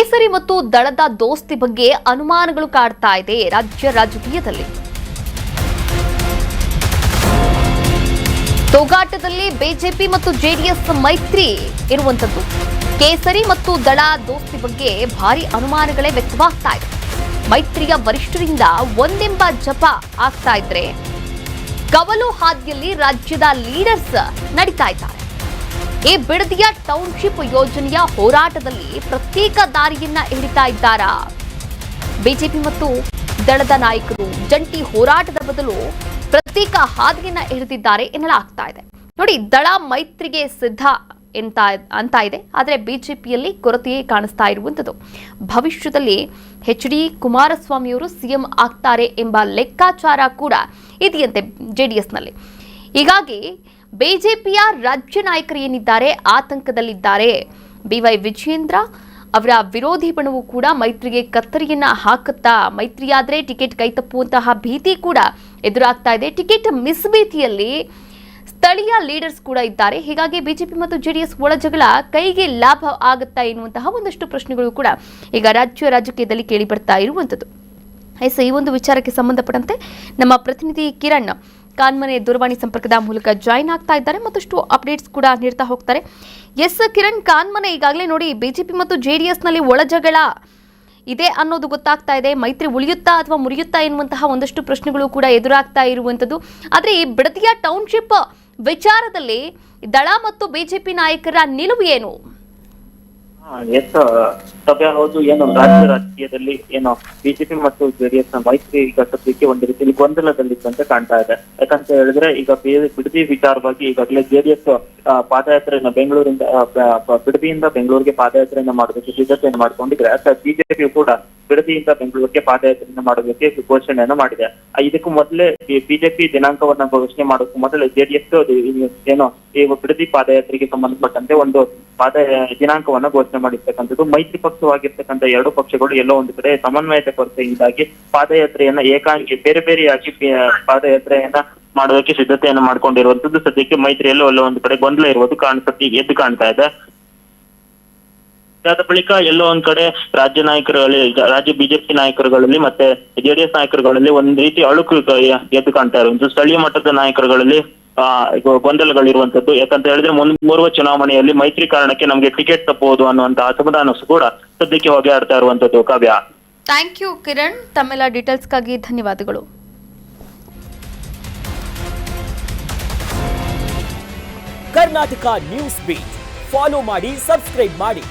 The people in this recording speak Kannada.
ಕೇಸರಿ ಮತ್ತು ದಳದ ದೋಸ್ತಿ ಬಗ್ಗೆ ಅನುಮಾನಗಳು ಕಾಡ್ತಾ ಇದೆ ರಾಜ್ಯ ರಾಜಕೀಯದಲ್ಲಿ. ತೂಗಾಟದಲ್ಲಿ ಬಿಜೆಪಿ ಮತ್ತು ಜೆಡಿಎಸ್ ಮೈತ್ರಿ ಇರುವಂತದ್ದು. ಕೇಸರಿ ಮತ್ತು ದಳ ದೋಸ್ತಿ ಬಗ್ಗೆ ಭಾರಿ ಅನುಮಾನಗಳೇ ವ್ಯಕ್ತವಾಗ್ತಾ ಇದೆ. ಮೈತ್ರಿಯ ವರಿಷ್ಠರಿಂದ ಒಂದೆಂಬ ಜಪ ಆಗ್ತಾ ಇದ್ರೆ ಕವಲು ಹಾದಿಯಲ್ಲಿ ರಾಜ್ಯದ ಲೀಡರ್ಸ್ ನಡೀತಾ ಇದ್ದಾರೆ. ಈ ಬಿಡದಿಯ ಟೌನ್ಶಿಪ್ ಯೋಜನೆಯ ಹೋರಾಟದಲ್ಲಿ ಪ್ರತ್ಯೇಕ ದಾರಿಯನ್ನ ಹಿಡಿತಾ ಇದ್ದಾರಾ? ಬಿಜೆಪಿ ಮತ್ತು ದಳದ ನಾಯಕರು ಜಂಟಿ ಹೋರಾಟದ ಬದಲು ಪ್ರತ್ಯೇಕ ಹಾದಿಯನ್ನ ಹಿಡಿದಿದ್ದಾರೆ ಎನ್ನಲಾಗ್ತಾ ಇದೆ. ನೋಡಿ, ದಳ ಮೈತ್ರಿಗೆ ಸಿದ್ಧ ಅಂತ ಇದೆ, ಆದರೆ ಬಿಜೆಪಿಯಲ್ಲಿ ಕೊರತೆಯೇ ಕಾಣಿಸ್ತಾ ಇರುವಂಥದ್ದು. ಭವಿಷ್ಯದಲ್ಲಿ ಎಚ್.ಡಿ. ಕುಮಾರಸ್ವಾಮಿಯವರು ಸಿಎಂ ಆಗ್ತಾರೆ ಎಂಬ ಲೆಕ್ಕಾಚಾರ ಕೂಡ ಇದೆಯಂತೆ ಜೆಡಿಎಸ್ನಲ್ಲಿ. ಹೀಗಾಗಿ ಬಿಜೆಪಿಯ ರಾಜ್ಯ ನಾಯಕರು ಏನಿದ್ದಾರೆ ಆತಂಕದಲ್ಲಿದ್ದಾರೆ. ಬಿ.ವೈ. ವಿಜಯೇಂದ್ರ ಅವರ ವಿರೋಧಿ ಬಣವು ಕೂಡ ಮೈತ್ರಿಗೆ ಕತ್ತರಿಯನ್ನ ಹಾಕುತ್ತಾ, ಮೈತ್ರಿಯಾದ್ರೆ ಟಿಕೆಟ್ ಕೈತಪ್ಪುವಂತಹ ಭೀತಿ ಕೂಡ ಎದುರಾಗ್ತಾ ಇದೆ. ಟಿಕೆಟ್ ಮಿಸ್ ಭೀತಿಯಲ್ಲಿ ಸ್ಥಳೀಯ ಲೀಡರ್ಸ್ ಕೂಡ ಇದ್ದಾರೆ. ಹೀಗಾಗಿ ಬಿಜೆಪಿ ಮತ್ತು ಜೆಡಿಎಸ್ ಒಳಜಗಳ ಕೈಗೆ ಲಾಭ ಆಗುತ್ತಾ ಎನ್ನುವಂತಹ ಒಂದಷ್ಟು ಪ್ರಶ್ನೆಗಳು ಕೂಡ ಈಗ ರಾಜ್ಯ ರಾಜಕೀಯದಲ್ಲಿ ಕೇಳಿ ಬರ್ತಾ ಇರುವಂಥದ್ದು. ಈ ಒಂದು ವಿಚಾರಕ್ಕೆ ಸಂಬಂಧಪಟ್ಟಂತೆ ನಮ್ಮ ಪ್ರತಿನಿಧಿ ಕಿರಣ್ ಕಾನ್ಮನೆ ದೂರವಾಣಿ ಸಂಪರ್ಕದ ಮೂಲಕ ಜಾಯಿನ್ ಆಗ್ತಾ ಇದ್ದಾರೆ. ಮತ್ತಷ್ಟು ಅಪ್ಡೇಟ್ಸ್ ಕೂಡ ನೀಡ್ತಾ ಹೋಗ್ತಾರೆ. ಎಸ್ ಕಿರಣ್, ಕಾನ್ಮನೆ, ಈಗಾಗಲೇ ನೋಡಿ ಬಿಜೆಪಿ ಮತ್ತು ಜೆಡಿಎಸ್ ನಲ್ಲಿ ಒಳಜಗಳ ಇದೆ ಅನ್ನೋದು ಗೊತ್ತಾಗ್ತಾ ಇದೆ. ಮೈತ್ರಿ ಉಳಿಯುತ್ತಾ ಅಥವಾ ಮುರಿಯುತ್ತಾ ಎನ್ನುವಂತಹ ಒಂದಷ್ಟು ಪ್ರಶ್ನೆಗಳು ಕೂಡ ಎದುರಾಗ್ತಾ ಇರುವಂಥದ್ದು. ಆದರೆ ಈ ಬಿಡದಿಯ ಟೌನ್ಶಿಪ್ ವಿಚಾರದಲ್ಲಿ ದಳ ಮತ್ತು ಬಿಜೆಪಿ ನಾಯಕರ ನಿಲುವು ಏನು? ಹೌದು, ಏನು ರಾಜ್ಯ ರಾಜಕೀಯದಲ್ಲಿ ಏನು ಬಿಜೆಪಿ ಮತ್ತು ಜೆಡಿಎಸ್ ನ ಮೈತ್ರಿ ಈಗ ಸದ್ಯಕ್ಕೆ ಒಂದು ರೀತಿಯಲ್ಲಿ ಗೊಂದಲದಲ್ಲಿದ್ದಂತೆ ಕಾಣ್ತಾ ಇದೆ. ಯಾಕಂತ ಹೇಳಿದ್ರೆ ಈಗ ಬಿಡದಿ ವಿಚಾರವಾಗಿ ಈಗಾಗಲೇ ಜೆಡಿಎಸ್ ಪಾದಯಾತ್ರೆಯನ್ನ ಬೆಂಗಳೂರಿಂದ ಬಿಡದಿಯಿಂದ ಬೆಂಗಳೂರಿಗೆ ಪಾದಯಾತ್ರೆಯನ್ನ ಮಾಡೋದಕ್ಕೆ ಸಿದ್ಧತೆಯನ್ನು ಮಾಡ್ಕೊಂಡಿದ್ರೆ, ಬಿಜೆಪಿಯು ಕೂಡ ಬಿಡದಿಯಿಂದ ಬೆಂಗಳೂರಿಗೆ ಪಾದಯಾತ್ರೆಯನ್ನ ಮಾಡೋದಕ್ಕೆ ಘೋಷಣೆಯನ್ನು ಮಾಡಿದೆ. ಇದಕ್ಕೂ ಮೊದಲೇ ಬಿಜೆಪಿ ದಿನಾಂಕವನ್ನ ಘೋಷಣೆ ಮಾಡೋದಕ್ಕೂ ಮೊದಲೇ ಜೆಡಿಎಸ್ ಏನೋ ಈ ಬಿಡದಿ ಪಾದಯಾತ್ರೆಗೆ ಸಂಬಂಧಪಟ್ಟಂತೆ ಒಂದು ದಿನಾಂಕವನ್ನ ಘೋಷಣೆ ಮಾಡಿರ್ತಕ್ಕಂಥದ್ದು. ಮೈತ್ರಿ ಪಕ್ಷವಾಗಿರ್ತಕ್ಕಂಥ ಎರಡು ಪಕ್ಷಗಳು ಎಲ್ಲೋ ಒಂದು ಕಡೆ ಸಮನ್ವಯತೆ ಕೊರತೆಯಿಂದಾಗಿ ಪಾದಯಾತ್ರೆಯನ್ನ ಬೇರೆ ಬೇರೆಯಾಗಿ ಪಾದಯಾತ್ರೆಯನ್ನ ಮಾಡೋದಕ್ಕೆ ಸಿದ್ಧತೆಯನ್ನ ಮಾಡ್ಕೊಂಡಿರುವಂತದ್ದು ಸದ್ಯಕ್ಕೆ ಮೈತ್ರಿಯಲ್ಲೂ ಎಲ್ಲೋ ಒಂದು ಕಡೆ ಗೊಂದಲ ಇರುವುದು ಎದ್ದು ಕಾಣ್ತಾ ಇದೆ. ಅದಾದ ಬಳಿಕ ಎಲ್ಲೋ ಒಂದ್ ಕಡೆ ರಾಜ್ಯ ಬಿಜೆಪಿ ನಾಯಕರುಗಳಲ್ಲಿ ಮತ್ತೆ ಜೆಡಿಎಸ್ ನಾಯಕರುಗಳಲ್ಲಿ ಒಂದ್ ರೀತಿ ಅಳುಕು ಎದ್ದು ಕಾಣ್ತಾ ಇರುವಂತದ್ದು. ಸ್ಥಳೀಯ ಮಟ್ಟದ ನಾಯಕರುಗಳಲ್ಲಿ ಗೊಂದಲಗಳಿರುವಂತದ್ದು. ಯಾಕಂತ ಹೇಳಿದ್ರೆ ಮುಂಬರುವ ಚುನಾವಣೆಯಲ್ಲಿ ಮೈತ್ರಿ ಕಾರಣಕ್ಕೆ ನಮ್ಗೆ ಟಿಕೆಟ್ ತಪ್ಪಬಹುದು ಅನ್ನುವಂತಹ ಅಸಮಾಧಾನ ಕೂಡ ಸದ್ಯಕ್ಕೆ ಹೊಗೆ ಆಡ್ತಾ ಇರುವಂತದ್ದು. ಕಾವ್ಯ, ಥ್ಯಾಂಕ್ ಯು ಕಿರಣ್, ತಮ್ಮೆಲ್ಲ ಡೀಟೇಲ್ಸ್ಗಾಗಿ ಧನ್ಯವಾದಗಳು. ಕರ್ನಾಟಕ ನ್ಯೂಸ್ ಬೀಟ್ ಫಾಲೋ ಮಾಡಿ, ಸಬ್ಸ್ಕ್ರೈಬ್ ಮಾಡಿ.